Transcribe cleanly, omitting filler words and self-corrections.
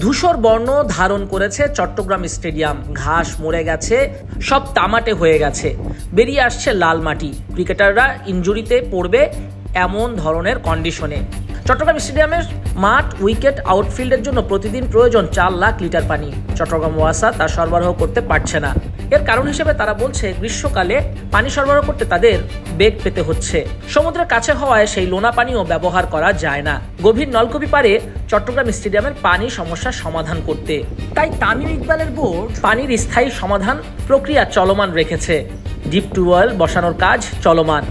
ধূসর বর্ণ ধারণ করেছে চট্টগ্রাম স্টেডিয়াম। ঘাস মরে গেছে, সব তামাটে হয়ে গেছে, বেরিয়ে আসছে লাল মাটি। ক্রিকেটাররা ইনজুরিতে পড়বে এমন ধরনের কন্ডিশনে। চট্টগ্রাম স্টেডিয়ামের মাঠ, উইকেট, আউটফিল্ডের জন্য প্রতিদিন প্রয়োজন 4 লাখ লিটার পানি। চট্টগ্রাম ওয়াসা তা সরবরাহ করতে পারছে না। এর কারণ হিসেবে তারা বলছে, গ্রীষ্মকালে পানি সরবরাহ করতে তাদের বেগ পেতে হচ্ছে। সমুদ্রের কাছে হওয়ায় সেই লোনা পানিও ব্যবহার করা যায় না। গভীর নলকূপি পারে চট্টগ্রাম স্টেডিয়ামের পানি সমস্যার সমাধান করতে। তাই তামিম ইকবালের বোর্ড পানির স্থায়ী সমাধান প্রক্রিয়া চলমান রেখেছে। ডিপ টিউবওয়েল বসানোর কাজ চলমান।